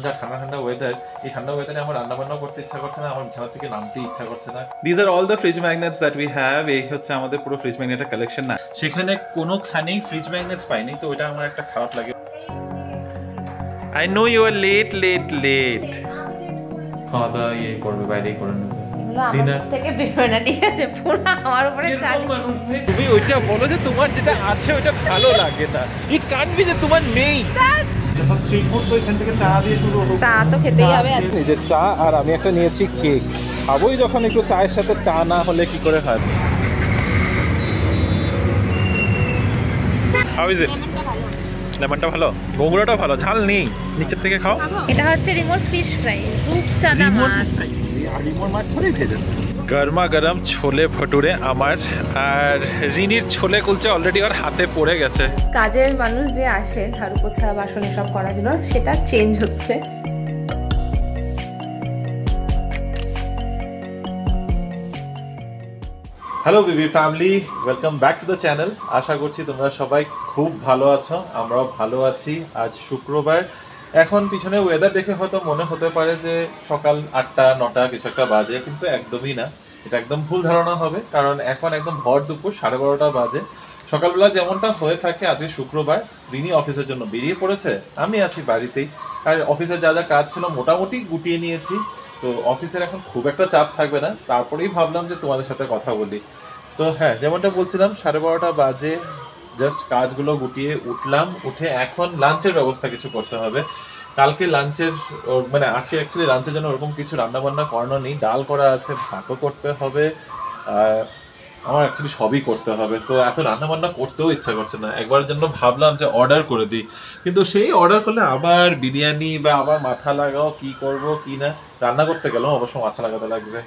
যা ঠান্ডা ঠান্ডা ওয়েদার, এই ঠান্ডা ওয়েদারে আমার রান্না বান্না করতে ইচ্ছা করছে না, আমার বিছানা থেকে নামতে ইচ্ছা করছে না। This are all the fridge magnets that we have. এই হচ্ছে আমাদের পুরো ফ্রিজ ম্যাগনেটের কালেকশন। না সেখানে কোনোখানেই ফ্রিজ ম্যাগনেটস পাইনি, তো ওটা আমার একটা খারাপ লাগে। I know you are late late late. খাওয়া দাওয়া ইয়ে করবে, বাইরেই করে নেবে। তুমি ওইটা বলো যে তোমার যেটা আছে ওইটা ভালো লাগে না। ইট কান্ট বি যে তোমার নেই। যখন স্ট্রিট ফুড তো এখান থেকে চা দিয়ে শুরু হলো। চা তো খেতেই হবে। এই যে চা, আর আমি একটা নিয়েছি কেক। খাবোই যখন একটু চায়ের সাথে টা না হলে কি করে হয়? How is it? লেমনটা ভালো, বগুড়াটা ভালো, ঝাল নেই। নিচের থেকে খাও। এটা হচ্ছে রিমোট ফিশ ফ্রাই, রূপচাঁদা মাছ। গরমা গরম ছোলে ভটুরে আমার, আর রিনির ছোলে কুলচে অলরেডি ওর হাতে পড়ে গেছে। কাজের মানুষ যে আসে ঝাড়ু পোছা বাসন এসব করার জন্য, সেটা চেঞ্জ হচ্ছে। হ্যালো বিবি family, welcome back to the channel. আশা করছি তোমরা সবাই খুব ভালো আছো, আমরাও ভালো আছি। আজ শুক্রবার। এখন পিছনে ওয়েদার দেখে হয়তো মনে হতে পারে যে সকাল 8টা 9টা কিছু একটা বাজে, কিন্তু একদমই না। এটা একদম ভুল ধারণা হবে, কারণ এখন একদম ভর দুপুর 12:30 বাজে। সকালবেলা যেমনটা হয়ে থাকে, আজকে শুক্রবার। রিনি অফিসের জন্য বেরিয়ে পড়েছে, আমি আছি বাড়িতেই। আর অফিসের যা যা কাজ ছিল মোটামুটি গুটিয়ে নিয়েছি, তো অফিসের এখন খুব একটা চাপ থাকবে না। তারপরেই ভাবলাম যে তোমাদের সাথে কথা বলি। তো হ্যাঁ, যেমনটা বলছিলাম 12:30 বাজে, জাস্ট কাজগুলো গুটিয়ে উঠলাম। উঠে এখন লাঞ্চের ব্যবস্থা কিছু করতে হবে। কালকে লাঞ্চের মানে আজকে অ্যাকচুয়ালি লাঞ্চের জন্য ওরকম কিছু রান্নাবান্না করানো নেই। ডাল করা আছে, ভাতও করতে হবে, আমার অ্যাকচুয়ালি সবই করতে হবে। তো এত রান্নাবান্না করতেও ইচ্ছা করছে না। একবারের জন্য ভাবলাম যে অর্ডার করে দিই, কিন্তু সেই অর্ডার করলে আবার বিরিয়ানি বা আবার মাথা লাগাও, কি করব কি না। রান্না করতে গেলেও অবশ্য মাথা লাগাতে লাগবে।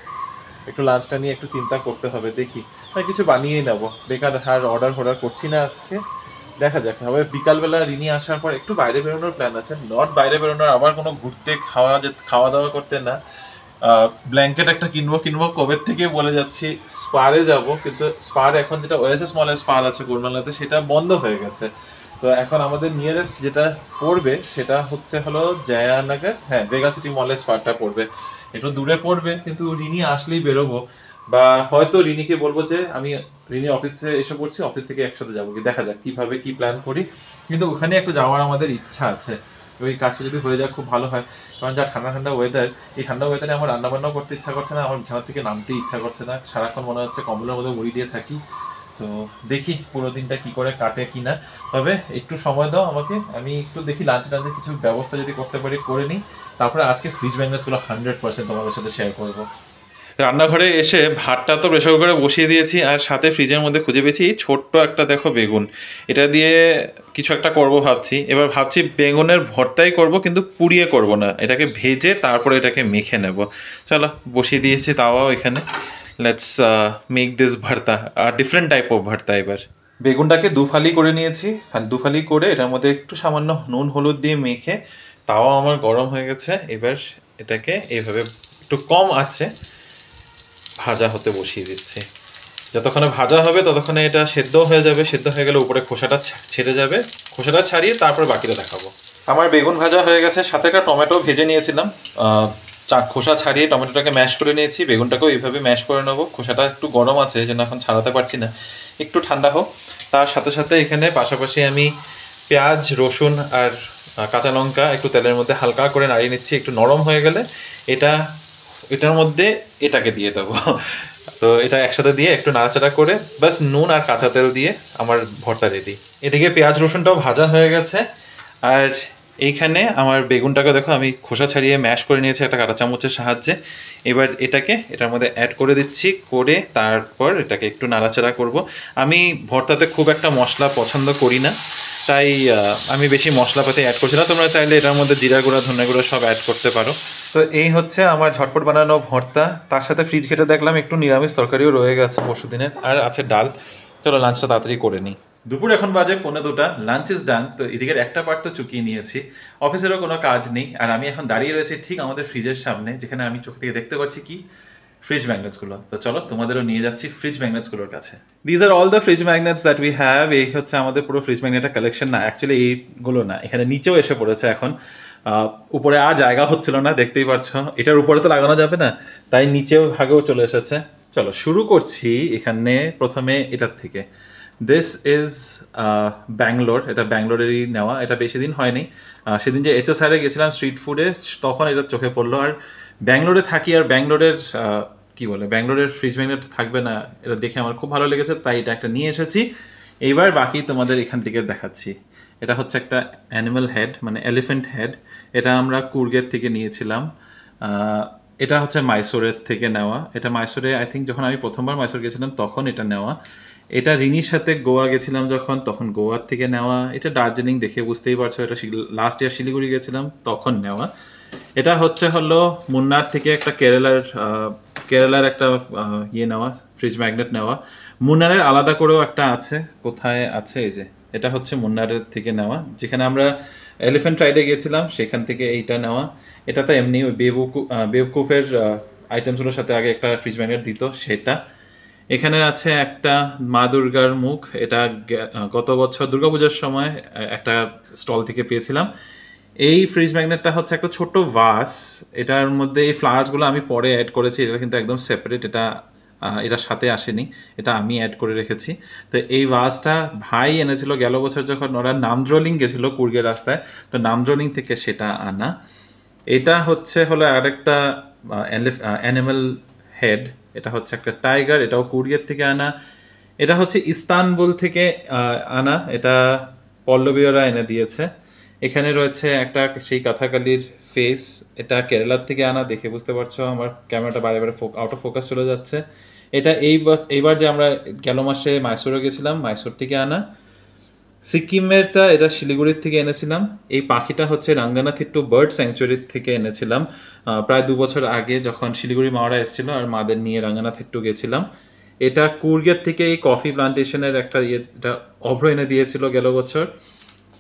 একটু লাঞ্চটা নিয়ে একটু চিন্তা করতে হবে, দেখি কিছু বানিয়েই নেবো। বেকার আর অর্ডার করছি না আজকে, দেখা যাক। হবে বিকালবেলা রিনি আসার পর একটু বাইরে বেরোনোর প্ল্যান আছে। নট বাইরে বেরোনোর, আবার কোনো ঘুরতে খাওয়া দাওয়া করতে না। ব্ল্যাঙ্কেট একটা কিনবো কবে থেকে বলে যাচ্ছি। স্পারে যাব, কিন্তু স্পার এখন যেটা ওএসএস মলের স্পার আছে গুরমালাতে, সেটা বন্ধ হয়ে গেছে। তো এখন আমাদের নিয়ারেস্ট যেটা পড়বে সেটা হলো জয়ানগর। হ্যাঁ, ভেগা সিটি মলের স্পারটা পড়বে, একটু দূরে পড়বে। কিন্তু রিনি আসলেই বেরোবো, বা হয়তো রিনিকে বলবো যে আমি রিনি অফিস থেকে এসে পড়ছি, অফিস থেকে একসাথে যাবো। কি দেখা যাক কিভাবে কি প্ল্যান করি, কিন্তু ওখানে একটু যাওয়ার আমাদের ইচ্ছা আছে। ওই কাজটা যদি হয়ে যায় খুব ভালো হয়, কারণ যা ঠান্ডা ঠান্ডা ওয়েদার, এই ঠান্ডা ওয়েদারে আমার রান্নাবান্নাও করতে ইচ্ছা করছে না, আমার বিছানা থেকে নামতে ইচ্ছা করছে না। সারাক্ষণ মনে হচ্ছে কম্বলের মধ্যে মুড়ি দিয়ে থাকি। তো দেখি পুরো দিনটা কি করে কাটে কি না। তবে একটু সময় দাও আমাকে, আমি একটু দেখি লাঞ্চে কিছু ব্যবস্থা যদি করতে পারি করে নিই। তারপরে আজকে ফ্রিজ ম্যাগনেটসগুলো 100% তোমাদের সাথে শেয়ার করবো। রান্নাঘরে এসে ভাতটা তো প্রেসার কুকারে বসিয়ে দিয়েছি, আর সাথে ফ্রিজের মধ্যে খুঁজে পেয়েছি ছোট্ট একটা দেখো বেগুন। এটা দিয়ে কিছু একটা করব ভাবছি। এবার ভাবছি বেগুনের ভর্তাই করব, কিন্তু পুড়িয়ে করব না, এটাকে ভেজে তারপরে এটাকে মেখে নেব। চলো বসিয়ে দিয়েছি তাওয়াও এখানে। লেটস মেক দিস ভর্তা, ডিফারেন্ট টাইপ অফ ভর্তা। এবার বেগুনটাকে দুফালি করে নিয়েছি, দুফালি করে এটার মধ্যে একটু সামান্য নুন হলুদ দিয়ে মেখে, তাওয়া আমার গরম হয়ে গেছে। এবার এটাকে এইভাবে একটু কম আছে ভাজা হতে বসিয়ে দিচ্ছি। যতক্ষণে ভাজা হবে ততক্ষণে এটা সেদ্ধ হয়ে যাবে। সেদ্ধ হয়ে গেলে উপরে খোসাটা ছেড়ে যাবে, খোসাটা ছাড়িয়ে তারপর বাকিটা দেখাবো। আমার বেগুন ভাজা হয়ে গেছে, সাথে একটা টমেটো ভেজে নিয়েছিলাম। খোসা ছাড়িয়ে টমেটোটাকে ম্যাশ করে নিয়েছি, বেগুনটাকেও এইভাবে ম্যাশ করে নেবো। খোসাটা একটু গরম আছে, এই জন্য এখন ছাড়াতে পারছি না, একটু ঠান্ডা হোক। তার সাথে সাথে এখানে পাশাপাশি আমি পেঁয়াজ রসুন আর কাঁচা লঙ্কা একটু তেলের মধ্যে হালকা করে নাড়িয়ে নিচ্ছি। একটু নরম হয়ে গেলে এটার মধ্যে এটাকে দিয়ে দেবো। তো এটা একসাথে দিয়ে একটু নাড়াচাড়া করে বাস নুন আর কাঁচা তেল দিয়ে আমার ভর্তা রেডি। এদিকে পেঁয়াজ রসুনটাও ভাজা হয়ে গেছে, আর এইখানে আমার বেগুনটাকে দেখো আমি খোসা ছাড়িয়ে ম্যাশ করে নিয়েছি একটা কাঁটা চামচের সাহায্যে। এবার এটার মধ্যে অ্যাড করে দিচ্ছি, করে তারপর এটাকে একটু নাড়াচাড়া করব। আমি ভর্তাতে খুব একটা মশলা পছন্দ করি না, তাই আমি বেশি মশলাপাতি অ্যাড করছি না। তোমরা চাইলে এটার মধ্যে জিরা গুঁড়া ধনে গুঁড়া সব অ্যাড করতে পারো। তো এই হচ্ছে আমার ঝটপট বানানো ভর্তা। তার সাথে ফ্রিজ ঘেটে দেখলাম একটু নিরামিষ তরকারিও রয়ে গেছে পরশু দিনের, আর আছে ডাল। চলো লাঞ্চটা তাড়াতাড়ি করে নিই। দুপুর এখন বাজে 1:45, লাঞ্চ ইজ ডান। তো এদিকের একটা পার্ট তো চুকিয়ে নিয়েছি, অফিসেরও কোনো কাজ নেই। আর আমি এখন দাঁড়িয়ে রয়েছি ঠিক আমাদের ফ্রিজের সামনে, যেখানে আমি চোখ থেকে দেখতে পাচ্ছি কি ফ্রিজ ম্যাগনেটসগুলো। তো চলো তোমাদেরও নিয়ে যাচ্ছি ফ্রিজ ম্যাগনেটসগুলোর কাছে। This are all the fridge magnets that we have. এই হচ্ছে আমাদের পুরো ফ্রিজ ম্যাগনেটের কালেকশন। না অ্যাকচুয়ালি এইগুলো না, এখানে নিচেও এসে পড়েছে এখন। উপরে আর জায়গা হচ্ছিল না, দেখতেই পাচ্ছ। এটার উপরে তো লাগানো যাবে না, তাই নিচেও ভাগেও চলে এসেছে। চলো শুরু করছি এখানে প্রথমে এটার থেকে। দিস ইজ ব্যাঙ্গালোর, এটা ব্যাঙ্গালোরেরই নেওয়া, এটা বেশি দিন হয়নি। সেদিন যে HSR গেছিলাম স্ট্রিট ফুডে, তখন এটা চোখে পড়লো। আর ব্যাঙ্গালোরে থাকি, আর ব্যাঙ্গালোরের কি বলে, ব্যাঙ্গালোরের ফ্রিজ ম্যাগনেট থাকবে না, এটা দেখে আমার খুব ভালো লেগেছে, তাই এটা একটা নিয়ে এসেছি। এইবার বাকি তোমাদের এখান থেকে দেখাচ্ছি। এটা হচ্ছে একটা অ্যানিম্যাল হেড, মানে এলিফেন্ট হেড। এটা আমরা কুর্গের থেকে নিয়েছিলাম। এটা হচ্ছে মাইসোরের থেকে নেওয়া। এটা মাইসোরে আই থিঙ্ক যখন আমি প্রথমবার মাইসোর গেছিলাম তখন এটা নেওয়া। এটা রিনির সাথে গোয়া গেছিলাম যখন, তখন গোয়ার থেকে নেওয়া। এটা দার্জিলিং, দেখে বুঝতেই পারছো। এটা লাস্ট ইয়ার শিলিগুড়ি গেছিলাম তখন নেওয়া। এটা হলো মুন্নার থেকে একটা কেরালার একটা নেওয়া, ফ্রিজ ম্যাগনেট নেওয়া। মুন্নারের আলাদা করেও একটা আছে, কোথায় আছে, এই যে এটা হচ্ছে মুন্নারের থেকে নেওয়া। যেখানে আমরা এলিফ্যান্ট রাইডে গেছিলাম সেখান থেকে এইটা নেওয়া। এটা তো এমনি ওই বেবকুফের আইটেমসগুলোর সাথে আগে একটা ফ্রিজ ম্যাগনেট দিত, সেটা। এখানে আছে একটা মা দুর্গার মুখ। এটা গত বছর দুর্গাপূজার সময় একটা স্টল থেকে পেয়েছিলাম। এই ফ্রিজ ম্যাগনেটটা হচ্ছে একটা ছোট ভাস। এটার মধ্যে এই ফ্লাওয়ার্সগুলো আমি পরে অ্যাড করেছি, এটা কিন্তু একদম সেপারেট, এটার সাথে আসেনি, এটা আমি অ্যাড করে রেখেছি। তো এই ভাসটা ভাই এনেছিল গেল বছর যখন ওরা নামদ্রোলিং গেছিল কুর্গের রাস্তায়, তো নামদ্রোলিং থেকে সেটা আনা। এটা হলো আরেকটা অ্যানিম্যাল হেড। এটা হচ্ছে একটা টাইগার, এটাও কুর্গের থেকে আনা। এটা হচ্ছে ইস্তানবুল থেকে আনা, এটা পল্লবীয়রা এনে দিয়েছে। এখানে রয়েছে একটা সেই কাথাকালির ফেস, এটা কেরালার থেকে আনা, দেখে বুঝতে পারছো আমার ক্যামেরাটা বারে বারে আউট অফ ফোকাস চলে যাচ্ছে। এটা এইবার যে আমরা গেল মাসে মাইসোরে গেছিলাম, মাইসোর থেকে আনা। সিকিমেরটা এটা শিলিগুড়ির থেকে এনেছিলাম। এই পাখিটা হচ্ছে রাঙ্গানাথিট্টু বার্ড স্যাংচুয়ারির থেকে এনেছিলাম প্রায় 2 বছর আগে, যখন শিলিগুড়ি মাওরা এসেছিল আর মাদের নিয়ে রাঙ্গানাথিট্টু গেছিলাম। এটা কুর্গের থেকে এই কফি প্লান্টেশনের একটা এটা অভ্র এনে দিয়েছিল গেল বছর।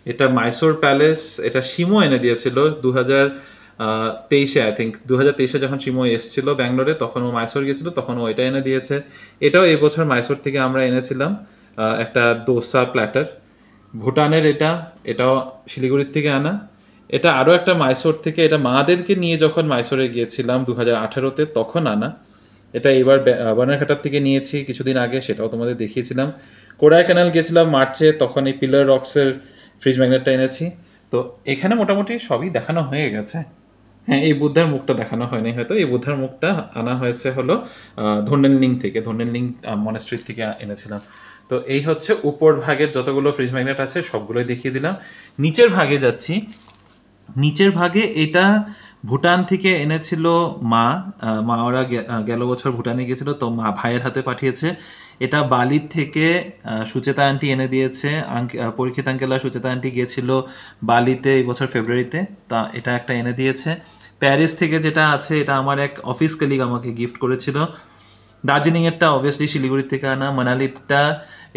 এটা মাইসোর প্যালেস, এটা শিমো এনে দিয়েছিল 2023-এ, আই থিঙ্ক 2023-এ যখন শিমো এসেছিল ব্যাঙ্গালোরে, তখন ও মাইসোর গেছিলো, তখন ও এটা এনে দিয়েছে। এটাও এবছর মাইসোর থেকে আমরা এনেছিলাম একটা দোসা প্ল্যাটার। ভুটানের এটাও শিলিগুড়ির থেকে আনা। এটা আরও একটা মাইসোর থেকে, এটা মাদেরকে নিয়ে যখন মাইসোরে গিয়েছিলাম 2018-তে তখন আনা। এটা এবার বানারঘাটার থেকে নিয়েছি কিছুদিন আগে, সেটাও তোমাদের দেখিয়েছিলাম। কোডাইকানাল গেছিলাম মার্চে, তখন এই পিলার রক্সের ফ্রিজ ম্যাগনেটটা এনেছি। তো এখানে মোটামুটি সবই দেখানো হয়ে গেছে। হ্যাঁ, এই বুদ্ধার মুখটা দেখানো হয়নি হয়তো। এই বুদ্ধার মুখটা আনা হয়েছে ধন্ডেনলিং থেকে, ধন্ডেনলিং মনেস্ট্রি থেকে এনেছিলাম। তো এই হচ্ছে উপর ভাগের যতগুলো ফ্রিজ ম্যাগনেট আছে সবগুলোই দেখিয়ে দিলাম। নিচের ভাগে যাচ্ছি। নিচের ভাগে এটা ভুটান থেকে এনেছিল মা ওরা গেল বছর ভুটানে গেছিলো, তো মা ভাইয়ের হাতে পাঠিয়েছে। এটা বালির থেকে সুচেতা আন্টি এনে দিয়েছে। পরীক্ষিত আঙ্কেল আর সুচেতা আন্টি গিয়েছিল বালিতে এই বছর ফেব্রুয়ারিতে, তা এটা একটা এনে দিয়েছে। প্যারিস থেকে যেটা আছে এটা আমার এক অফিস কলিগ আমাকে গিফট করেছিল। দার্জিলিংয়েরটা অবভিয়াসলি শিলিগুড়ির থেকে আনা। মানালিটা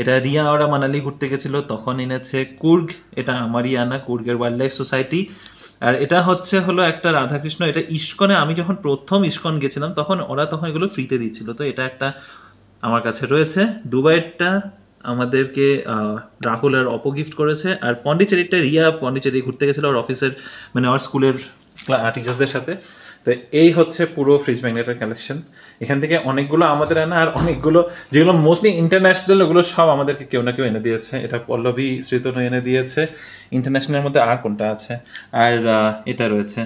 এটা রিয়া ওরা মানালি ঘুরতে গেছিলো তখন এনেছে। কুর্গ এটা আমারই আনা, কুর্গের ওয়াইল্ড লাইফ সোসাইটি। আর এটা হলো একটা রাধাকৃষ্ণ, এটা ইস্কনে আমি যখন প্রথম ইস্কন গেছিলাম তখন এগুলো ফ্রিতে দিচ্ছিল, তো এটা একটা আমার কাছে রয়েছে। দুবাইয়েরটা আমাদেরকে রাহুল আর অপগিফট করেছে। আর পন্ডিচেরিটা রিয়া পন্ডিচেরি ঘুরতে গেছিলো ওর অফিসের, মানে ওর স্কুলের টিচার্সদের সাথে। তো এই হচ্ছে পুরো ফ্রিজ ম্যাগনেটের কালেকশন। এখান থেকে অনেকগুলো আমাদের আনা, আর অনেকগুলো যেগুলো মোস্টলি ইন্টারন্যাশনাল, ওগুলো সব আমাদেরকে কেউ না কেউ এনে দিয়েছে। এটা পল্লবী শ্রীতনু এনে দিয়েছে। ইন্টারন্যাশনালের মধ্যে আর কোনটা আছে, আর এটা রয়েছে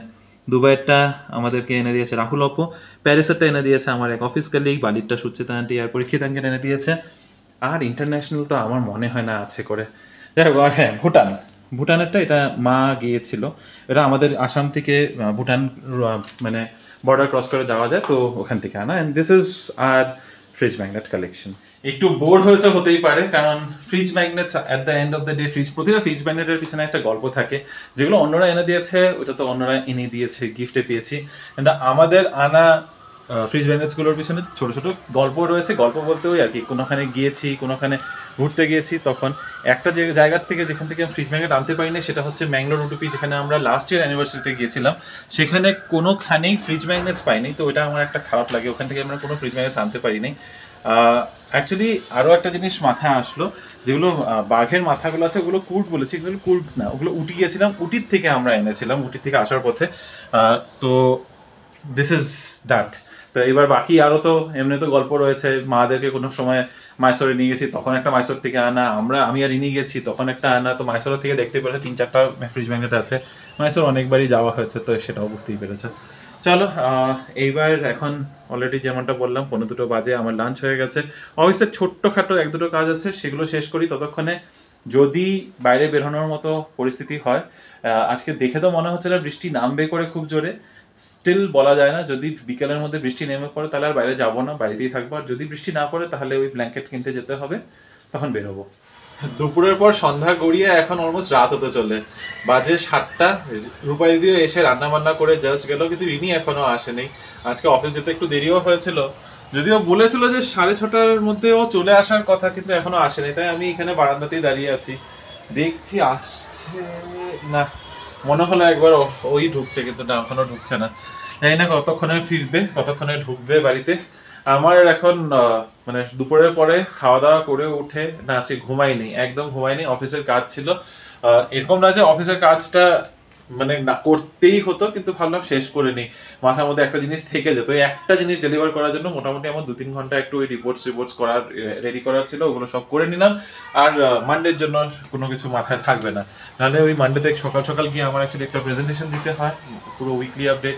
দুবাইয়েরটা আমাদেরকে এনে দিয়েছে রাহুল অপো। প্যারিসেরটা এনে দিয়েছে আমার এক অফিস কলিগ। বালিরটা সুচিতা আন্টি আর পরীক্ষিত আঙ্কেল এনে দিয়েছে। আর ইন্টারন্যাশনাল তো আমার মনে হয় না আছে করে। যাই হোক, আর হ্যাঁ, ভুটানেরটা এটা মা গিয়েছিল। এটা আমাদের আসাম থেকে ভুটান মানে বর্ডার ক্রস করে যাওয়া যায়, তো ওখান থেকে আনা। And this is our fridge magnet collection. একটু বোর হতেই পারে, কারণ fridge magnets at the end of the day, প্রতিটা ফ্রিজ ম্যাগনেটের পিছনে একটা গল্প থাকে। যেগুলো অন্যরা এনে দিয়েছে ওটা তো অন্যরা এনে দিয়েছে, গিফটে পেয়েছি। কিন্তু আমাদের আনা ফ্রিজ ম্যাগনেটসগুলোর পিছনে ছোটো ছোটো গল্প রয়েছে। গল্প বলতে ওই আর কি, কোনোখানে গিয়েছি, কোনোখানে ঘুরতে গিয়েছি, তখন একটা জায়গার থেকে যেখান থেকে ফ্রিজ ম্যাগনেট আনতে পারিনি সেটা হচ্ছে ম্যাঙ্গালোর উডুপি, যেখানে আমরা লাস্ট ইয়ার অ্যানিভার্সারিতে গিয়েছিলাম। সেখানে কোনোখানেই ফ্রিজ ম্যাগনেটস পাইনি, তো ওটা আমার একটা খারাপ লাগে। ওখান থেকে আমরা কোনো ফ্রিজ ম্যাগনেটস আনতে পারিনি। অ্যাকচুয়ালি আরও একটা জিনিস মাথায় আসলো, যেগুলো বাঘের মাথাগুলো আছে ওগুলো কুর্ট বলেছি, এগুলো কুর্ট না, ওগুলো উটি গিয়েছিলাম, উটির থেকে আমরা এনেছিলাম, উটি থেকে আসার পথে। তো দিস ইজ দ্যাট। তো এবার বাকি আরও তো এমনি তো গল্প রয়েছে, মাদেরকে কোনো সময় মাইসোরে নিয়ে গেছি, তখন একটা মাইসোর থেকে আনা, আমি আর ইনি গেছি তখন একটা আনা। তো মাইসোর থেকে দেখতে পেরেছে 3-4টা ফ্রিজ ম্যাগনেট আছে, মাইসোর অনেকবারই যাওয়া হয়েছে, তো সেটাও বুঝতেই পেরেছে। চলো এইবার এখন অলরেডি যেমনটা বললাম 1:45 বাজে, আমার লাঞ্চ হয়ে গেছে। অবশ্যই ছোট্টখাটো 1-2টো কাজ আছে, সেগুলো শেষ করি ততক্ষণে। যদি বাইরে বেরোনোর মতো পরিস্থিতি হয়, আজকে দেখে তো মনে হচ্ছে না বৃষ্টি নামবে করে খুব জোরে, স্টিল বলা যায় না। যদি বিকেলের মধ্যে বৃষ্টি নেমে পড়ে তাহলে আর বাইরে যাবো না, বাড়িতেই থাকবো। আর যদি বৃষ্টি না পড়ে তাহলে ওই ব্ল্যাঙ্কেট কিনতে যেতে হবে, তখন বেরোবো। দুপুরের পর সন্ধ্যা গড়িয়ে এখন অলমোস্ট রাত হতে চলে, বাজে 7টা। রূপাই দিয়ে এসে রান্না বান্না করে জাস্ট গেল, কিন্তু রিনি এখনো আসেনি। আজকে অফিস যেতে একটু দেরিও হয়েছিল, যদিও বলেছিল যে 6:30টার মধ্যে ও চলে আসার কথা, কিন্তু এখনো আসেনি। তাই আমি এখানে বারান্দাতেই দাঁড়িয়ে আছি, দেখছি আসছে না। মনে হলো একবার ওই ঢুকছে, কিন্তু না, এখনো ঢুকছে না। জানি না কতক্ষণে ফিরবে, কতক্ষণে ঢুকবে বাড়িতে। আমার এখন মানে দুপুরের পরে খাওয়া দাওয়া করে উঠে না আছে, ঘুমাইনি, একদম ঘুমাইনি। অফিসের কাজ ছিল, এরকম না যে অফিসের কাজটা মানে না করতেই হতো, কিন্তু ভাবলাম শেষ করে নিই, মাথার মধ্যে একটা জিনিস থেকে যেত। ওই একটা জিনিস ডেলিভার করার জন্য মোটামুটি আমার 2-3 ঘন্টা একটু ওই রিপোর্টস করার রেডি করার ছিল, ওগুলো সব করে নিলাম। আর মানডের জন্য কোনো কিছু মাথায় থাকবে না, নাহলে ওই মানডেতে সকাল সকাল গিয়ে আমার অ্যাকচুয়ালি একটা প্রেজেন্টেশন দিতে হয়, পুরো উইকলি আপডেট।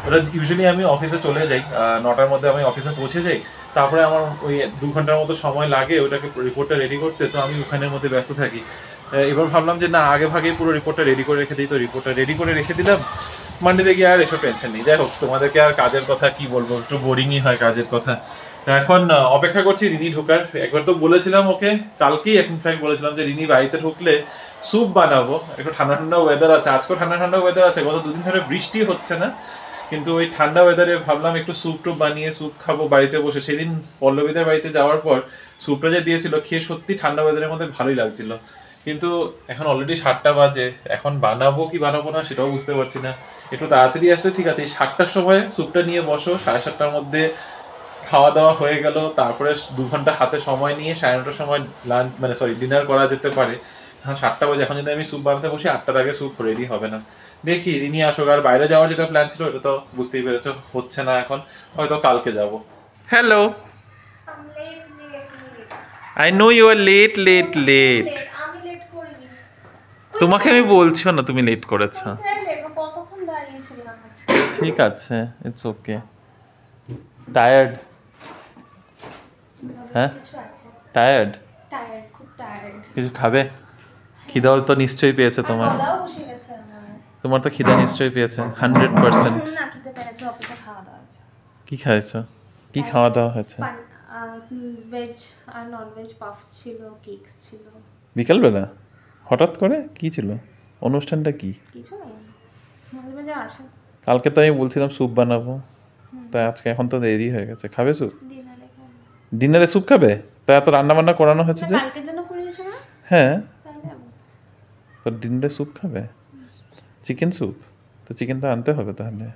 ওটা ইউজুয়ালি আমি অফিসে চলে যাই, 9টার মধ্যে আমি অফিসে পৌঁছে যাই, তারপরে আমার ওই 2 ঘন্টার মতো সময় লাগে ওটাকে রিপোর্টটা রেডি করতে, তো আমি ওখানের মধ্যে ব্যস্ত থাকি। এবার ভাবলাম যে না, আগে ভাগে পুরো রিপোর্টটা রেডি করে রেখে দিই, তো রিপোর্টটা রেডি করে রেখে দিলাম। মানডেতে গিয়ে আর এসব টেনশন নেই। যাই হোক, তোমাদেরকে আর কাজের কথা কি বলবো, একটু বোরিংই হয় কাজের কথা। এখন অপেক্ষা করছি রিনি ঢোকার। একবার তো বলেছিলাম ওকে, কালকেই ইনফ্যাক্ট বলেছিলাম যে রিনি বাড়িতে ঢুকলে স্যুপ বানাবো, একটু ঠান্ডা ঠান্ডা ওয়েদার আছে, আজকেও ঠান্ডা ঠান্ডা ওয়েদার আছে, গত 2 দিন ধরে বৃষ্টি হচ্ছে না, কিন্তু ওই ঠান্ডা ওয়েদারে ভাবলাম একটু স্যুপ টুপ বানিয়ে স্যুপ খাবো বাড়িতে বসে। সেদিন পল্লবীদের বাড়িতে যাওয়ার পর স্যুপটা যে দিয়েছিল, খেয়ে সত্যি ঠান্ডা ওয়েদারের মধ্যে ভালোই লাগছিল। কিন্তু এখন অলরেডি 7টা বাজে, এখন বানাবো কি বানাবো না সেটাও বুঝতে পারছি না। একটু তাড়াতাড়ি আসলে ঠিক আছে, এই 7টার সময় স্যুপটা নিয়ে বসো, 7:30টার মধ্যে খাওয়া দাওয়া হয়ে গেল, তারপরে 2 ঘন্টা হাতে সময় নিয়ে 9:30টার সময় লাঞ্চ মানে ডিনার করা যেতে পারে। হ্যাঁ, 7টা বাজে, এখন যদি আমি স্যুপ বানাতে বসি 8টার আগে স্যুপ রেডি হবে না। দেখি রিনি আসুক। আর বাইরে যাওয়ার যেটা প্ল্যান ছিল ওটা তো বুঝতেই পেরেছো হচ্ছে না, এখন হয়তো কালকে যাব। Hello, I know you are late late late. তোমাকে আমি বলছিও না তুমি লেট করেছো। ঠিক আছে, ইটস ওকে। টায়ার্ড? হ্যাঁ, টায়ার্ড। কিছু খাবে? খিদাও তো নিশ্চয়ই পেয়েছে তোমার, তোমার তো খিদা নিশ্চয়ই পেয়েছে 100%। কি খাইছো? কি খাওয়া দাওয়া হয়েছে? ভেজ আর নন ভেজ পাফস ছিল, কেকস ছিল। বিকালবেলা হঠাৎ করে কি ছিল? অনুষ্ঠানটা কি? কিছু না, মাঝে মাঝে আসে। কালকে তো আমি বলছিলাম স্যুপ বানাবো, তাই আজকে এখন তো দেরি হয়ে গেছে। খাবে স্যুপ? ডিনারে স্যুপ খাবে? তাই এত রান্না বান্না করানো হয়েছে যে। কালকের জন্য করিয়েছো না? হ্যাঁ, তো ডিনারে স্যুপ খাবে? Chicken soup? তো চিকেন তো আনতে হবে তাহলে।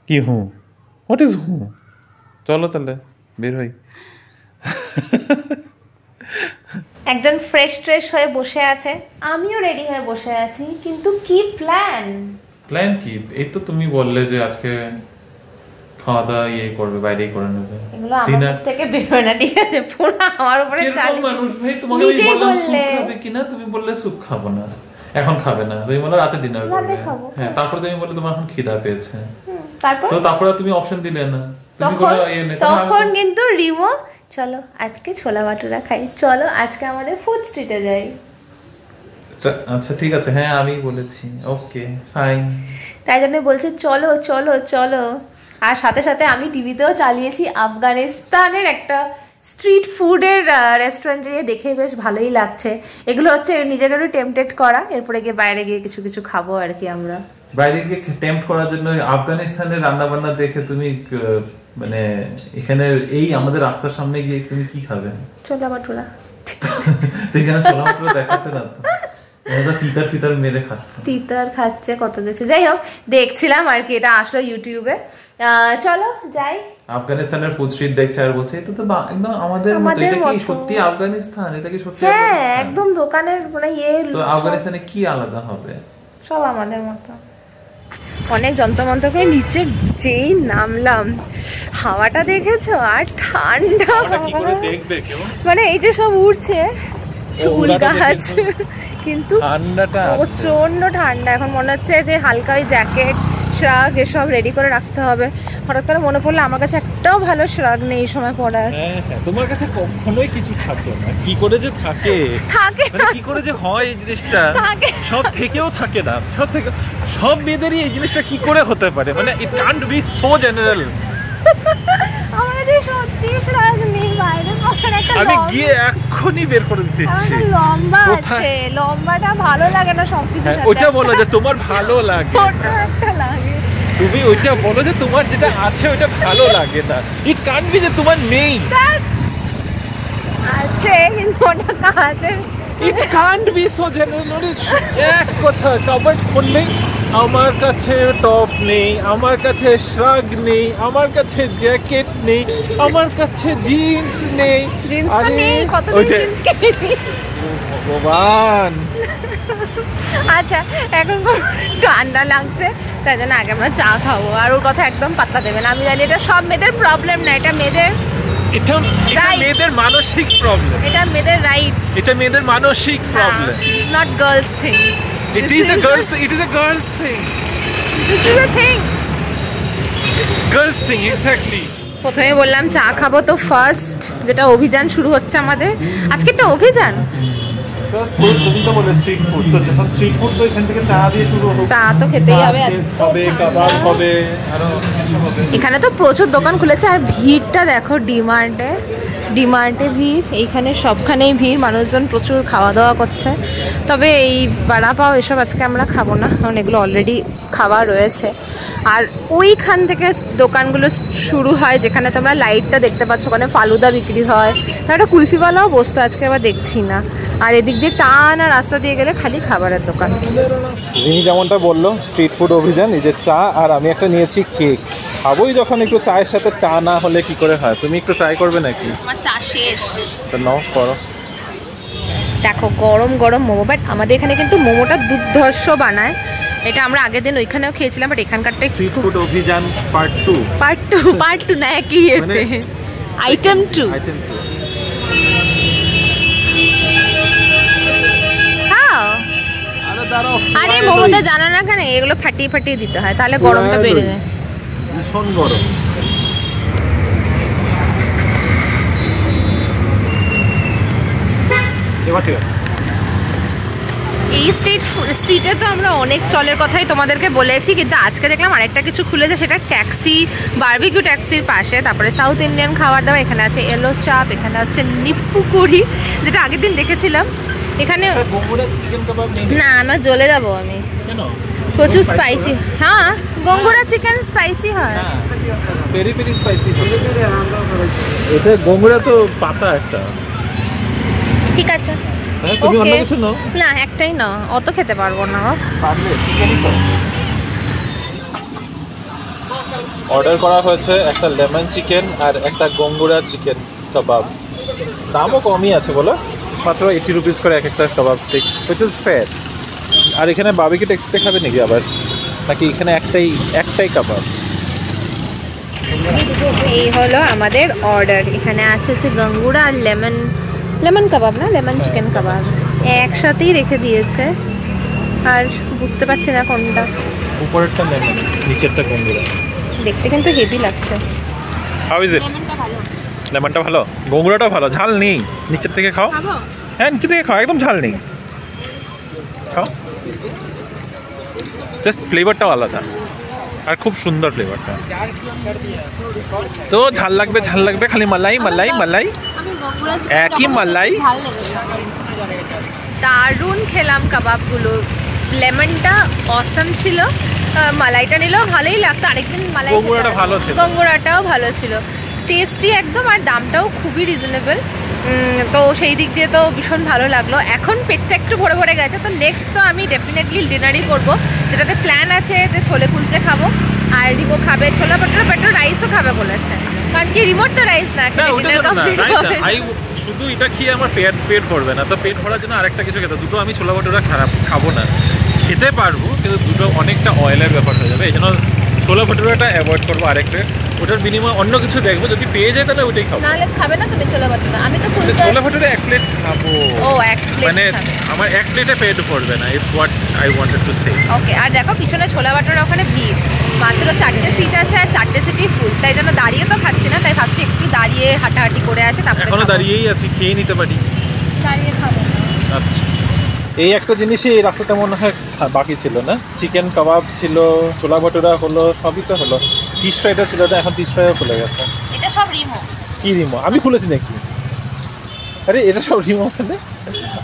কি হোয়াট ইজ চলো তাহলে বের হই। একজন ফ্রেশ ট্রেশ হয়ে বসে আছে, আমিও রেডি হয়ে বসে আছি, কিন্তু কি প্ল্যান? প্ল্যান কি? এই তো তুমি বললে যে আজকে খাওয়া দাওয়া করবে, বাইরেই করে নেবে। এগুলো আমার থেকে বের হয় না, ঠিক আছে? পুরো আমার উপরে চালিয়ে মানুষ ভাই। তোমাকে আমি বললাম স্যুপ খাবে কিনা, তুমি বললে স্যুপ খাবো না, এখন খাবে না। তুমি বললে রাতে ডিনার করবে। হ্যাঁ, তারপরে তুমি বললে তোমার এখন খিদা পেয়েছে, তারপরে তুমি অপশন দিলে না। তখন কিন্তু রিমো, চলো আজকে ছোলা ভাটুরা খাই, চলো আজকে আমাদের ফুড স্ট্রিটে যাই। আচ্ছা ঠিক আছে, হ্যাঁ আমি বলেছি, ওকে ফাইন। তাই জন্য বলছে চলো চলো চলো। আর সাথে সাথে আমি টিভিতেও চালিয়েছি আফগানিস্তানের একটা স্ট্রিট ফুডের রেস্টুরেন্টে, দেখে বেশ ভালোই লাগছে। এগুলো হচ্ছে নিজেদেরও টেম্পটেড করা, এরপরে গিয়ে বাইরে গিয়ে কিছু কিছু খাবো আর কি। আমরা বাইরে গিয়ে টেম্পট করার জন্য আফগানিস্তানের রান্না বান্না দেখে তুমি মানে এখানে এই আমাদের রাস্তার সামনে গিয়ে তুমি কি খাবে? ছোলা ভাটুরা। এখানে ছোলা ভাটুরা দেখাচ্ছে না তো, তিতার ফিতার মেরে খাচ্ছে, তিতার খাচ্ছে কত কিছু। যাই হোক, দেখছিলাম আর কি, এটা আসলো ইউটিউবে। চলো যাই। আফগানিস্তানের ফুড স্ট্রিট দেখছে আর বলছে এটা তো একদম আমাদের মতো। এটা কি সত্যি আফগানিস্তান? এটা কি সত্যি? হ্যাঁ একদম দোকানের মানে তো আফগানিস্তানে কি আলাদা হবে? সব আমাদের মতো। অনেক যন্ত্রমন্ত্র করে নিচে যেই নামলাম, হাওয়াটা দেখেছো? আর ঠান্ডা, মানে এই যে সব উড়ছে চুল গাছ, কিন্তু প্রচন্ড ঠান্ডা। এখন মনে হচ্ছে যে হালকা ওই জ্যাকেট শ্রাগ এসব রেডি করে রাখতে হবে। হঠাৎ করে মনে পড়লো আমার কাছে একটাও ভালো শ্রাগ নেই এই সময় পরার। তোমার কাছে কখনোই কিছু থাকে না। কি করে যে থাকে কি করে যে হয় এই জিনিসটা, সব থেকেও থাকে না। সব মেয়েদেরই এই জিনিসটা কি করে হতে পারে, মানে it can't be so general. আমার যে সত্যি শ্রাগ নেই বাইরে পরার একটা, আমি গিয়ে এক্ষুনি বের করে দিচ্ছি। লম্বা আছে, লম্বাটা ভালো লাগে না সবকিছু সাথে। ওটা বলো যে তোমার ভালো লাগে, ওটা একটা লাগে। তুমি ওইটা বলো যে তোমার যেটা আছে ওইটা ভালো লাগে না। ইট কান্ট বি যে তোমার নেই। আছে কিন্তু ওটা আছে। It can't be so general. এক কথা, কাবার্ড খুললেই আমার কাছে টপ নেই, আমার কাছে শ্রাগ নেই, আমার কাছে জ্যাকেট নেই, আমার কাছে জিন্স নেই। ভগবান। আচ্ছা এখন ঠান্ডা লাগছে তাই জন্য আগে আমরা চা খাবো, আর ওর কথা একদম পাত্তা দেবে না। আমি জানি এটা সব মেয়েদের প্রবলেম না, এটা মেয়েদের, এটা মেয়েদের মানসিক প্রবলেম, এটা মেয়েদের রাইটস, এটা মেয়েদের মানসিক problem. It's not girls thing. It is a girl's thing. This is a thing. Girls thing, exactly. প্রথমে বললাম চা খাবো, তো ফার্স্ট যেটা অভিযান শুরু হচ্ছে আমাদের আজকে, একটা অভিযান। তুমি তো বলে স্ট্রিট ফুড, তো যখন স্ট্রিট ফুড তো এখান থেকে চা দিয়ে শুরু হবে। চা তো খেতেই হবে, কাবাব হবে, আরো কিছু হবে। এখানে তো প্রচুর দোকান খুলেছে, আর ভিড়টা দেখো। ডিমার্টে ভিড়, এইখানে সবখানেই ভিড়, মানুষজন প্রচুর খাওয়া দাওয়া করছে। তবে এই বাড়া পাও এসব আজকে আমরা খাবো না, কারণ এগুলো অলরেডি খাওয়া রয়েছে। আর ওইখান থেকে দোকানগুলো শুরু হয়, যেখানে তোমরা লাইটটা দেখতে পাচ্ছ, ওখানে ফালুদা বিক্রি হয়। একটা কুলফিওয়ালাও বসছে আজকে, আবার দেখছি না। আর এদিক দিয়ে টানা রাস্তা দিয়ে গেলে খালি খাবারের দোকান। রিনি যেমনটা বললো স্ট্রিট ফুড অভিযান, এই যে চা, আর আমি একটা নিয়েছি কেক। খাবোই যখন একটু চায়ের সাথে টা না হলে কি করে হয়? তুমি একটু ট্রাই করবে নাকি? আমার চা শেষ, তো নাও করো। দেখো গরম গরম মোমো, বাট আমাদের এখানে কিন্তু মোমোটা দুর্ধর্ষ বানায়। এটা আমরা আগের দিন ওইখানেও খেয়েছিলাম, বাট এখানকারটা স্ট্রিট ফুড অভিযান পার্ট 2 না একই এতে, আইটেম 2। আরে মোমোটা জানা না কেন, এগুলো ফাটিয়ে দিতে হয়, তাহলে গরমটা বেড়ে যায়। ভীষণ গরম। এই স্ট্রিটে তো আমরা অনেক স্টলের কথাই তোমাদেরকে বলেছি, কিন্তু আজকে দেখলাম আরেকটা কিছু খুলেছে, সেটা ট্যাক্সি, বারবিকিউ ট্যাক্সির পাশে। তারপরে সাউথ ইন্ডিয়ান খাবার দাবার, এখানে আছে এলো চাপ, এখানে হচ্ছে নিপ্পু কুড়ি, যেটা আগের দিন দেখেছিলাম। এখানে না, আমার জ্বলে যাবো আমি, প্রচুর স্পাইসি। হ্যাঁ গঙ্গুরা চিকেন স্পাইসি হয়, পেরি পেরি স্পাইসি। এটা গঙ্গুরা তো পাতা একটা। ঠিক আছে, তুমি অন্য কিছু নাও না, একটাই না, অত খেতে পারবো না। অর্ডার করা হয়েছে একটা লেমন চিকেন আর একটা গঙ্গুরা চিকেন কাবাব। দামও কমই আছে বলো, মাত্র 80 রুপিস করে এক একটা কাবাব স্টিক, হুইচ ইজ ফেয়ার। আর এখানে বারবিকিউ ট্যাক্সিতে খাবে নাকি আবার, নাকি এখানে একটাই কাবাব? এই হলো আমাদের অর্ডার। এখানে আছে হচ্ছে গঙ্গুরা আর লেমন কাবাব, না লেমন চিকেন কাবাব একসাথেই রেখে দিয়েছে, আর বুঝতে পারছি না কোনটা। উপরেরটা লেমন, নিচেরটা গঙ্গুরা। দেখতে কিন্তু হেভি লাগছে। How is it? লেমনটা ভালো, গঙ্গুরাটা ভালো। ঝাল নেই, নিচের থেকে খাও। হ্যাঁ নিচে থেকে খাও, একদম ঝাল নেই, খাও। জাস্ট ফ্লেভারটাও আলাদা, আর খুব সুন্দর ফ্লেভারটা। তো ঝাল লাগবে খালি মালাই, একই মালাই। দারুণ খেলাম কাবাবগুলো, লেমনটা অসাম ছিল, মালাইটা নিলেও ভালোই লাগতো। আরেকদিন মালাই, গঙ্গুরাটাও ভালো ছিল, টেস্টি একদম, আর দামটাও খুবই রিজনেবল। তো সেই দিক দিয়ে তো ভীষণ ভালো লাগলো। এখন পেটটা একটু ভরে গেছে, তো নেক্সট তো আমি ডেফিনেটলি ডিনারই করবো, যেটাতে প্ল্যান আছে যে ছোলে কুলচে খাবো। আর রিমো খাবে ছোলা ভাটোরা, পেট্রো রাইসও খাবে বলেছে, কারণ কি রিমোট তো রাইস না শুধু এটা খেয়ে আমার পেট ভরবে না, তো পেট ভরার জন্য আরেকটা কিছু খেতে, দুটো আমি ছোলা ভাটোরা খাবো না, খেতে পারবো কিন্তু দুটো অনেকটা অয়েলের ব্যাপার হয়ে যাবে, এই জন্য ছোলা ভাটোরাটা অ্যাভয়েড করবো আরেকটা, ওটার বিনিময়ে অন্য কিছু দেখবো, যদি পেয়ে যায় তাহলে ওইটাই খাবো। নাহলে খাবে না তুমি ছোলা ভাটোরা? আমি তো ছোলা ভাটোরা 1 প্লেট খাবো। ও 1 প্লেট মানে আমার 1 প্লেটে পেট ভরবে না, it's what I wanted to say. Okay, আর দেখো পিছনে ছোলা ভাটোরা ওখানে ভিড়, মাত্র 4টে সিট আছে আর 4টে সিটই ফুল, তাই জন্য দাঁড়িয়ে তো খাচ্ছি না, তাই ভাবছি একটু দাঁড়িয়ে হাঁটাহাঁটি করে আসে, তারপরে এখনো দাঁড়িয়েই আছি, খেয়ে নিতে পারি। দাঁড়িয়ে খাবো। আচ্ছা, এই একটা জিনিসই এই রাস্তাতে মনে হয় বাকি ছিল না, চিকেন কাবাব ছিল, ছোলা ভাটোরা হলো, সবই তো হলো, ফিশ ফ্রাইটা ছিল না, এখন ফিশ ফ্রাইও খুলে গেছে। এটা সব রিমো। কি রিমো? আমি খুলেছি নাকি? আরে এটা সব রিমো মানে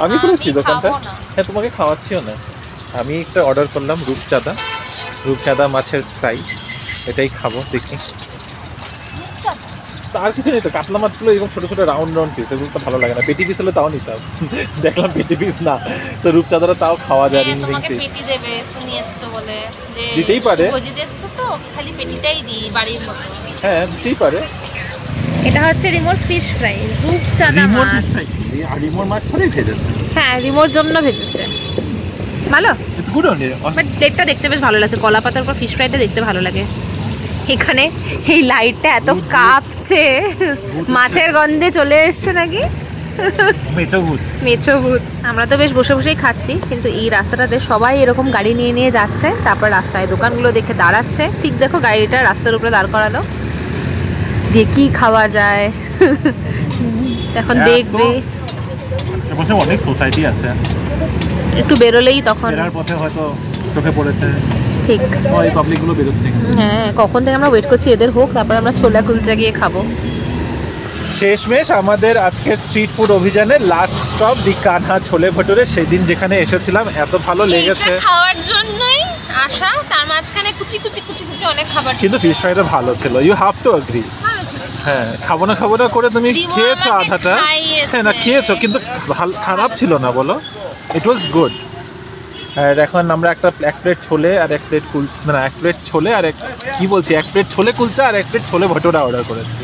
আমি খুলেছি দোকানটা? হ্যাঁ, তোমাকে খাওয়াচ্ছিও না। আমি একটা অর্ডার করলাম রূপচাঁদা মাছের ফ্রাই, এটাই খাবো, দেখি। আর কিছু নেই তো, কাতলা মাছগুলো এরকম ছোট ছোট রাউন্ড পিস, এগুলো তো ভালো লাগে না, পেটি পিস হলে তাও নিতাম, দেখলাম পেটি পিস না, তো রূপচাঁদাটা তাও খাওয়া যায়, রিং রিং পিস। পেটি দেবে তুমি এসছো বলে, দিতেই পারে, বুঝি দিচ্ছো তো, খালি পেটিটাই দিই বাড়ির মতো। হ্যাঁ দিতেই পারে। এটা হচ্ছে রিমোর ফিশ ফ্রাই, রূপচাঁদা মাছ। রিমোর মাছ ধরেই ভেজেছে। হ্যাঁ, রিমোর জন্য ভেজেছে, ভালো। ইটস গুড অনলি, বাট প্লেটটা দেখতে বেশ ভালো লাগছে, কলা পাতার উপর ফিশ ফ্রাইটা দেখতে ভালো লাগে। এখানে এই লাইটটা এত কাঁপছে, মাছের গন্ধে চলে এসছে নাকি মেছো ভূত। আমরা তো বেশ বসে বসেই খাচ্ছি, কিন্তু এই রাস্তাটাতে সবাই এরকম গাড়ি নিয়ে নিয়ে যাচ্ছে, তারপর রাস্তায় দোকানগুলো দেখে দাঁড়াচ্ছে। ঠিক দেখো, গাড়িটা রাস্তার উপরে দাঁড় করালো, দিয়ে কি খাওয়া যায় এখন দেখবে। অনেক সোসাইটি আছে, একটু বেরোলেই তখন পথে হয়তো চোখে পড়েছে, ঠিক ওই পাবলিকগুলো বেরোচ্ছে। হ্যাঁ, কখন থেকে আমরা ওয়েট করছি এদের হোক, তারপর আমরা ছোলা কুলচা গিয়ে খাবো। শেষমেশ আমাদের আজকের স্ট্রিট ফুড অভিযানে লাস্ট স্টপ দি কানহা ছোলে ভাটোরে। সেদিন যেখানে এসেছিলাম এত ভালো লেগেছে, খাওয়ার জন্যই আসা, তার মাঝখানে কুচি কুচি কুচি কুচি অনেক খাবার, কিন্তু ফিশ ফ্রাইটা ভালো ছিল, ইউ হ্যাভ টু এগ্রি। হ্যাঁ, খাবো না করে তুমি খেয়েছো আধাটা, হ্যাঁ না খেয়েছো, কিন্তু খারাপ ছিল না, বলো, ইট ওয়াজ গুড। আর এখন আমরা এক প্লেট ছোলে আর 1 প্লেট এক প্লেট ছোলে আর 1 প্লেট ছোলে কুলচা আর 1 প্লেট ছোলে ভাটোরা অর্ডার করেছি,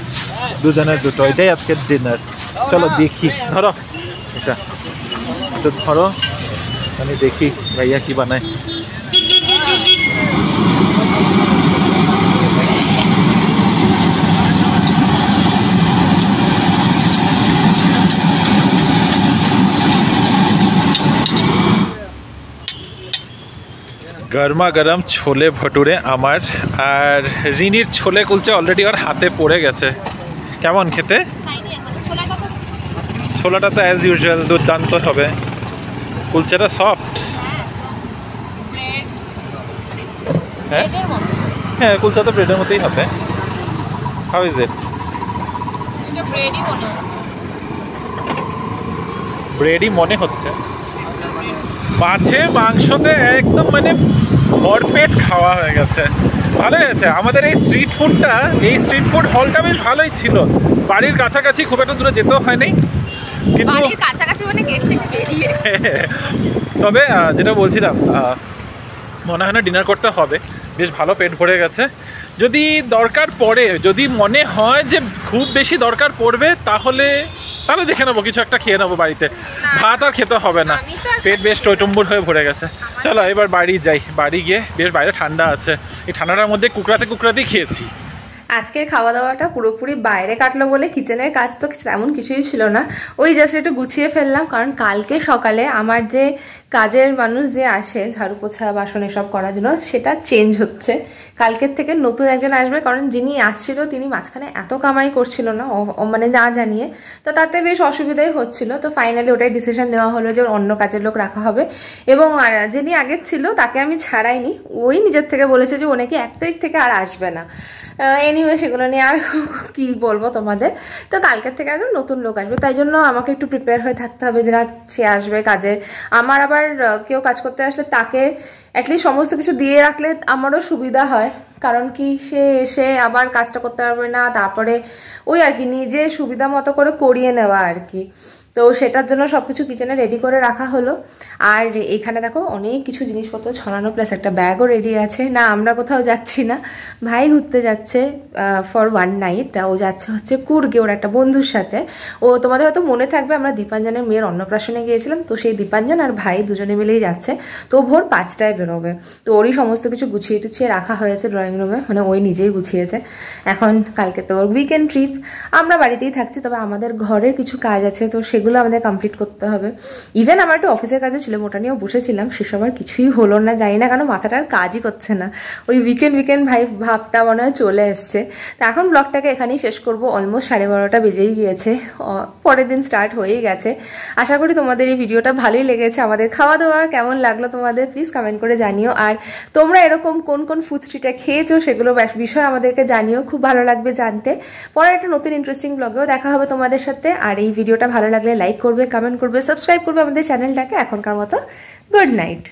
দুজনের দুটো, এটাই আজকের ডিনার। চলো দেখি, ধরো এটা একটু ধরো, আমি দেখি ভাইয়া কি বানায়। গরমা গরম ছোলে ভটুরে আমার, আর রিনির ছোলে কুলচা অলরেডি ওর হাতে পড়ে গেছে। কেমন খেতে? ছোলাটা তো অ্যাজ ইউজুয়াল দুর্দান্ত হবে, কুলচাটা সফট। হ্যাঁ হ্যাঁ, কুলচা তো ব্রেডের মতোই হবে। How is it? ব্রেডই মনে হচ্ছে। মাছে মাংসতে একদম মানে ভরপেট খাওয়া হয়ে গেছে, ভালো হয়েছে। আমাদের এই স্ট্রিট ফুড হলটা বেশ ভালোই ছিল, বাড়ির কাছাকাছি, খুব একটা দূরে যেতেও হয়নি, কিন্তু তবে যেটা বলছিলাম, মনে হয় না ডিনার করতে হবে, বেশ ভালো পেট ভরে গেছে। যদি দরকার পড়ে, যদি মনে হয় যে খুব বেশি দরকার পড়বে, তাহলে দেখে নেবো, কিছু একটা খেয়ে নেবো বাড়িতে, ভাত আর খেতে হবে না, পেট বেশ টইটুম্বুর হয়ে ভরে গেছে। চলো এবার বাড়ি যাই, বাড়ি গিয়ে বেশ বাইরে ঠান্ডা আছে, এই ঠান্ডাটার মধ্যে কুকরাতেই খেয়েছি। আজকের খাওয়া দাওয়াটা পুরোপুরি বাইরে কাটলো বলে কিচেনের কাজ তো তেমন কিছুই ছিল না, ওই জাস্ট একটু গুছিয়ে ফেললাম, কারণ কালকে সকালে আমার যে কাজের মানুষ যে আসে ঝাড়ু পোছা বাসন এসব করার জন্য, সেটা চেঞ্জ হচ্ছে। কালকের থেকে নতুন একজন আসবে, কারণ যিনি আসছিল তিনি মাঝখানে এত কামাই করছিল না, মানে না জানিয়ে, তো তাতে বেশ অসুবিধাই হচ্ছিল। তো ফাইনালি ওটাই ডিসিশন নেওয়া হলো যে অন্য কাজের লোক রাখা হবে, এবং যিনি আগের ছিল তাকে আমি ছাড়াইনি, ওই নিজের থেকে বলেছে যে ও নাকি 1 তারিখ থেকে আর আসবে না। এনিওয়ে সেগুলো নিয়ে আর কি বলবো তোমাদের। তো কালকের থেকে একজন নতুন লোক আসবে, তাই জন্য আমাকে একটু প্রিপেয়ার হয়ে থাকতে হবে যে না, সে আসবে কাজের। আমার আবার কেউ কাজ করতে আসলে তাকে অ্যাটলিস্ট সমস্ত কিছু দিয়ে রাখলে আমারও সুবিধা হয়, কারণ কি সে এসে আবার কাজটা করতে পারবে না, তারপরে ওই আর কি নিজে সুবিধা মতো করে করিয়ে নেওয়া আর কি। তো সেটার জন্য সব কিছু কিচেনে রেডি করে রাখা হলো। আর এখানে দেখো অনেক কিছু জিনিসপত্র ছড়ানো, প্লাস একটা ব্যাগও রেডি আছে। না আমরা কোথাও যাচ্ছি না, ভাই ঘুরতে যাচ্ছে ফর 1 নাইট। ও যাচ্ছে হচ্ছে কুর্গে ওর একটা বন্ধুর সাথে। ও তোমাদের হয়তো মনে থাকবে আমরা দীপাঞ্জনের মেয়ের অন্নপ্রাশনে গিয়েছিলাম, তো সেই দীপাঞ্জন আর ভাই দুজনে মিলেই যাচ্ছে। তো ভোর 5টায় বেরোবে। তো ওরই সমস্ত কিছু গুছিয়ে টুছিয়ে রাখা হয়েছে ড্রয়িং রুমে, মানে ওই নিজেই গুছিয়েছে। এখন কালকে তো ওর উইকেন্ড ট্রিপ, আমরা বাড়িতেই থাকছি। তবে আমাদের ঘরের কিছু কাজ আছে, তো সেগুলো আমাদের কমপ্লিট করতে হবে। ইভেন আমার একটু অফিসের কাজে ছিল, ওটা নিয়েও বসেছিলাম, সেসব আর কিছুই হলো না। জানি না কেন মাথাটা আর কাজই করছে না, ওই উইকেন্ড ভাবটা মনে হয় চলে এসছে। তো এখন ব্লগটাকে এখানেই শেষ করবো। অলমোস্ট 12:30 বেজেই গিয়েছে, পরের দিন স্টার্ট হয়েই গেছে। আশা করি তোমাদের এই ভিডিওটা ভালোই লেগেছে। আমাদের খাওয়া দাওয়া কেমন লাগলো তোমাদের প্লিজ কমেন্ট করে জানিও। আর তোমরা এরকম কোন কোন ফুড স্ট্রিটে খেয়েছো সেগুলো বিষয় আমাদেরকে জানিও, খুব ভালো লাগবে জানতে। পরের একটা নতুন ইন্টারেস্টিং ব্লগেও দেখা হবে তোমাদের সাথে। আর এই ভিডিওটা ভালো লাগলে লাইক করবে, কমেন্ট করবে, সাবস্ক্রাইব করবে আমাদের চ্যানেলটাকে। এখনকার মতো গুড নাইট।